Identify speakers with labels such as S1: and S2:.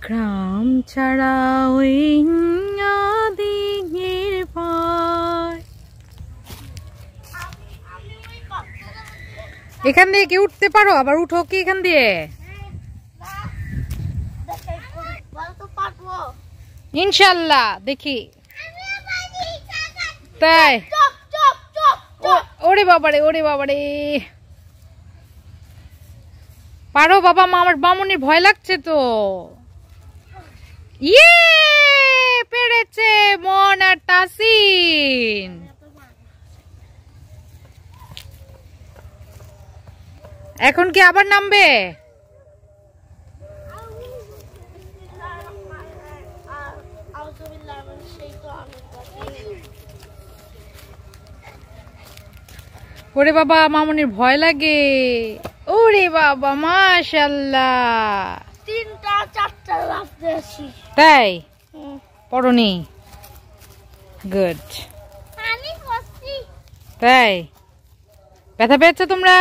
S1: গ্রাম ছাড়া ওই দিঘির পার। এখান দিয়ে কি উঠতে পারো? আবার উঠো কি এখান দিয়ে? ইনশাল্লাহ দেখি। তাই? ওরে বাবারে, ওরে বাবারে, পারো বাবা? আমার মামুনির ভয় লাগছে তো। ইয়ে, পেরেছে মন আর তাসিন। এখন কি আবার নামবে? ওরে বাবা, মামুনির ভয় লাগে। ওরে বাবা, মাশাআল্লাহ,
S2: 3টা 4টা লাফ দিয়েছি।
S1: তাই? পড়নি? গুড।
S2: আমি করছি।
S1: তাই? ব্যথা পেয়েছো তোমরা?